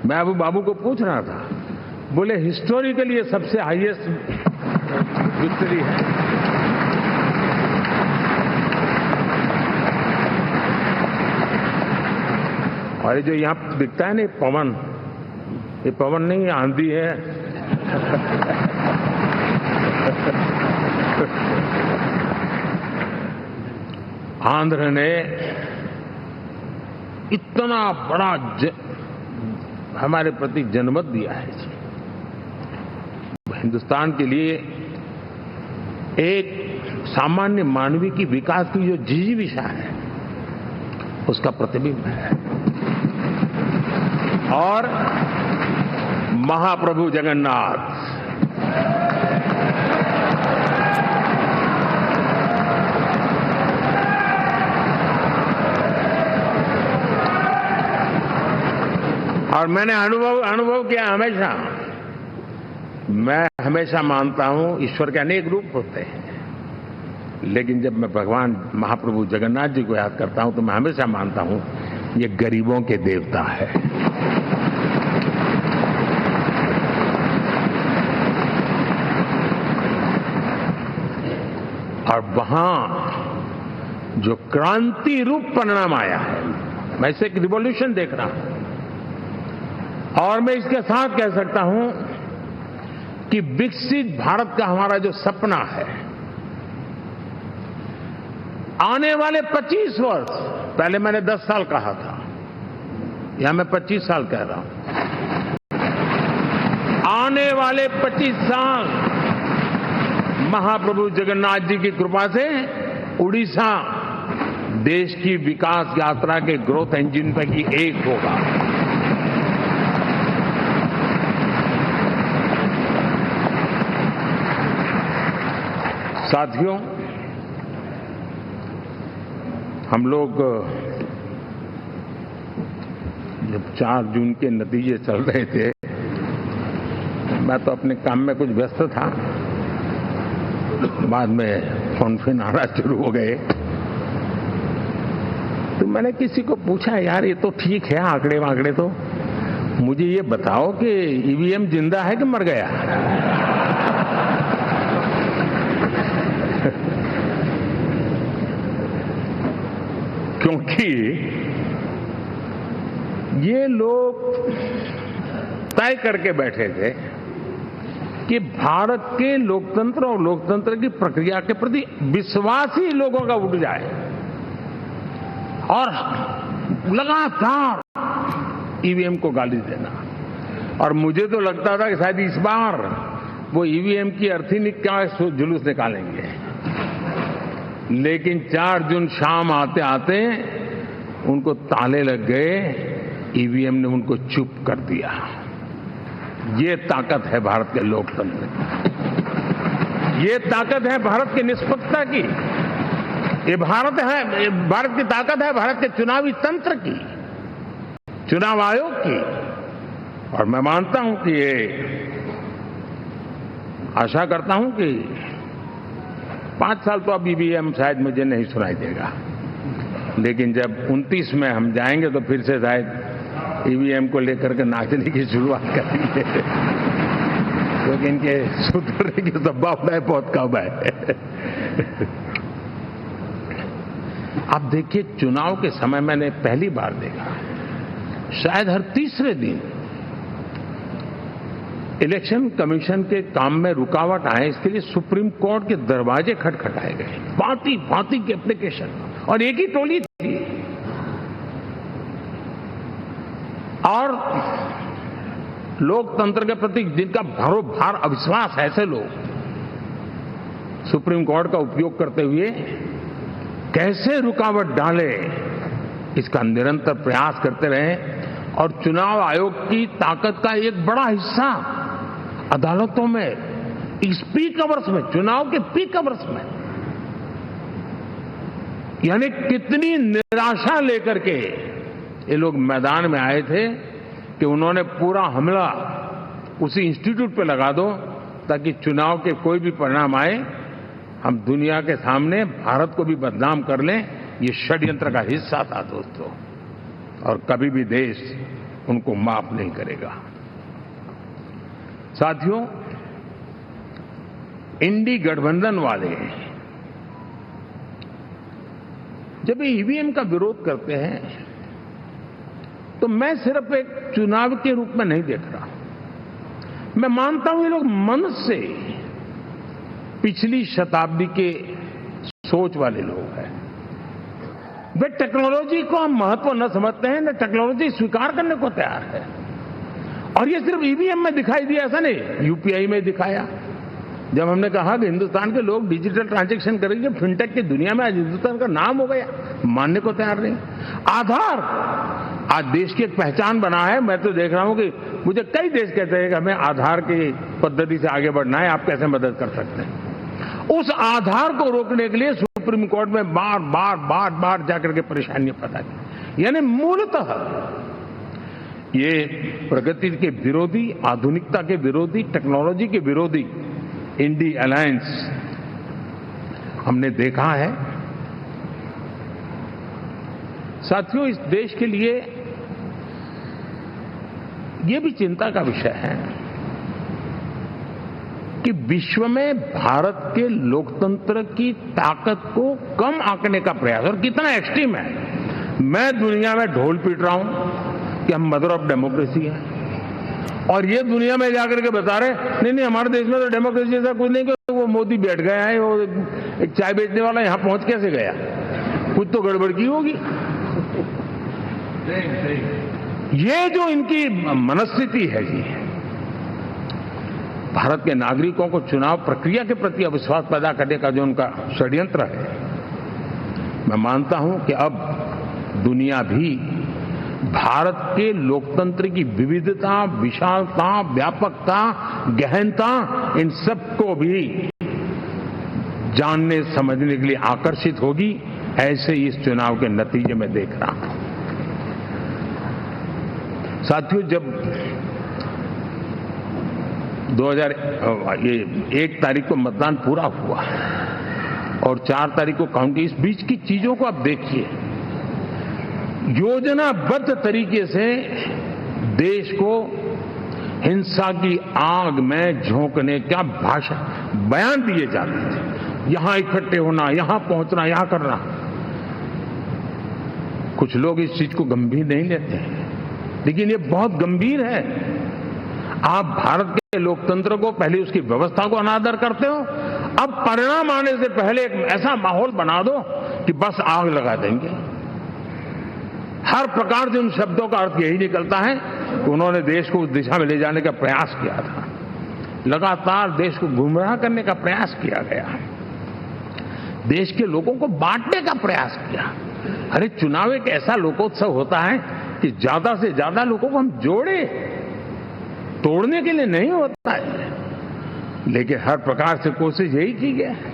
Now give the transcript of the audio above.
मैं अबू बाबू को पूछ रहा था, बोले हिस्टोरिकली ये सबसे हाईएस्ट विक्ट्री है। और ये जो यहां दिखता है ना पवन, ये पवन नहीं, आंधी है। आंध्र ने इतना बड़ा हमारे प्रति जनमत दिया है। हिंदुस्तान के लिए एक सामान्य मानवीय की विकास की जो जिजीविषा है उसका प्रतिबिंब है। और महाप्रभु जगन्नाथ और मैंने अनुभव किया हमेशा। मैं हमेशा मानता हूं ईश्वर के अनेक रूप होते हैं, लेकिन जब मैं भगवान महाप्रभु जगन्नाथ जी को याद करता हूं तो मैं हमेशा मानता हूं ये गरीबों के देवता है। और वहां जो क्रांति रूप परिणाम आया है, मैं इसे एक रिवॉल्यूशन देख रहा हूं। और मैं इसके साथ कह सकता हूं कि विकसित भारत का हमारा जो सपना है, आने वाले 25 वर्ष, पहले मैंने 10 साल कहा था, यहां मैं 25 साल कह रहा हूं। आने वाले 25 साल महाप्रभु जगन्नाथ जी की कृपा से उड़ीसा देश की विकास यात्रा के ग्रोथ इंजन पैकी एक होगा। साथियों, हम लोग जब 4 जून के नतीजे चल रहे थे, मैं तो अपने काम में कुछ व्यस्त था। बाद में फोन आना शुरू हो गए, तो मैंने किसी को पूछा, यार ये तो ठीक है आंकड़े वांकड़े, तो मुझे ये बताओ कि ईवीएम जिंदा है कि मर गया? क्योंकि ये लोग तय करके बैठे थे कि भारत के लोकतंत्र और लोकतंत्र की प्रक्रिया के प्रति विश्वास ही लोगों का उठ जाए, और लगातार ईवीएम को गाली देना। और मुझे तो लगता था कि शायद इस बार वो ईवीएम की अर्थी का जुलूस निकालेंगे, लेकिन 4 जून शाम आते आते उनको ताले लग गए, ईवीएम ने उनको चुप कर दिया। ये ताकत है भारत के लोकतंत्र की, ये ताकत है भारत की निष्पक्षता की, ये भारत की ताकत है भारत के चुनावी तंत्र की, चुनाव आयोग की। और मैं मानता हूं कि ये आशा करता हूं कि 5 साल तो अब ईवीएम शायद मुझे नहीं सुनाई देगा, लेकिन जब 29 में हम जाएंगे तो फिर से शायद ईवीएम को लेकर के नाचने की शुरुआत करेंगे, क्योंकि इनके सुधरने की संभावना बहुत कम है। अब देखिए, चुनाव के समय मैंने पहली बार देखा, शायद हर तीसरे दिन इलेक्शन कमीशन के काम में रुकावट आए, इसके लिए सुप्रीम कोर्ट के दरवाजे खटखटाए गए, भांति भांति के एप्लीकेशन, और एक ही टोली थी। और लोकतंत्र के प्रति जिनका भरोभार अविश्वास, ऐसे लोग सुप्रीम कोर्ट का उपयोग करते हुए कैसे रुकावट डाले, इसका निरंतर प्रयास करते रहे। और चुनाव आयोग की ताकत का एक बड़ा हिस्सा अदालतों में, इस पीक आवर्स में, चुनाव के पीक आवर्स में, यानी कितनी निराशा लेकर के ये लोग मैदान में आए थे कि उन्होंने पूरा हमला उसी इंस्टीट्यूट पे लगा दो, ताकि चुनाव के कोई भी परिणाम आए हम दुनिया के सामने भारत को भी बदनाम कर लें। ये षड्यंत्र का हिस्सा था दोस्तों। और कभी भी देश उनको माफ नहीं करेगा। साथियों, इंडी गठबंधन वाले जब ईवीएम का विरोध करते हैं तो मैं सिर्फ एक चुनाव के रूप में नहीं देख रहा। मैं मानता हूं ये लोग मन से पिछली शताब्दी के सोच वाले लोग हैं। वे टेक्नोलॉजी को हम महत्व न समझते हैं, न टेक्नोलॉजी स्वीकार करने को तैयार है। और ये सिर्फ ईवीएम में दिखाई दिया, ऐसा नहीं, यूपीआई में दिखाया। जब हमने कहा कि हिंदुस्तान के लोग डिजिटल ट्रांजैक्शन करेंगे, फिनटेक की दुनिया में आज हिंदुस्तान का नाम हो गया, मानने को तैयार नहीं। आधार आज देश की एक पहचान बना है। मैं तो देख रहा हूं कि मुझे कई देश कहते हैं कि हमें आधार की पद्धति से आगे बढ़ना है, आप कैसे मदद कर सकते हैं। उस आधार को रोकने के लिए सुप्रीम कोर्ट में बार बार जाकर के परेशानियां पैदा की। यानी मूलतः ये प्रगति के विरोधी, आधुनिकता के विरोधी, टेक्नोलॉजी के विरोधी इंडी अलायंस हमने देखा है। साथियों, इस देश के लिए ये भी चिंता का विषय है कि विश्व में भारत के लोकतंत्र की ताकत को कम आंकने का प्रयास, और कितना एक्सट्रीम है। मैं दुनिया में ढोल पीट रहा हूं कि हम मदर ऑफ डेमोक्रेसी है, और ये दुनिया में जाकर के बता रहे नहीं हमारे देश में तो डेमोक्रेसी जैसा कुछ नहीं, कि वो मोदी बैठ गया है, वो एक चाय बेचने वाला यहां पहुंच कैसे गया, कुछ तो गड़बड़ की होगी। ये जो इनकी मनस्थिति है जी, भारत के नागरिकों को चुनाव प्रक्रिया के प्रति अविश्वास पैदा करने का जो उनका षड्यंत्र है, मैं मानता हूं कि अब दुनिया भी भारत के लोकतंत्र की विविधता, विशालता, व्यापकता, गहनता, इन सबको भी जानने समझने के लिए आकर्षित होगी। ऐसे ही इस चुनाव के नतीजे में देख रहा हूं। साथियों, जब 1 तारीख को मतदान पूरा हुआ और 4 तारीख को काउंटिंग, इस बीच की चीजों को आप देखिए। योजनाबद्ध तरीके से देश को हिंसा की आग में झोंकने का बयान दिए जाते थे। यहां इकट्ठे होना, यहां पहुंचना, यहां करना। कुछ लोग इस चीज को गंभीर नहीं लेते, लेकिन ये बहुत गंभीर है। आप भारत के लोकतंत्र को, पहले उसकी व्यवस्था को अनादर करते हो, अब परिणाम आने से पहले एक ऐसा माहौल बना दो कि बस आग लगा देंगे। हर प्रकार से उन शब्दों का अर्थ यही निकलता है कि उन्होंने देश को उस दिशा में ले जाने का प्रयास किया था। लगातार देश को गुमराह करने का प्रयास किया गया, देश के लोगों को बांटने का प्रयास किया। अरे चुनाव एक ऐसा लोकोत्सव होता है कि ज्यादा से ज्यादा लोगों को हम जोड़े, तोड़ने के लिए नहीं होता है। लेकिन हर प्रकार से कोशिश यही की गई है।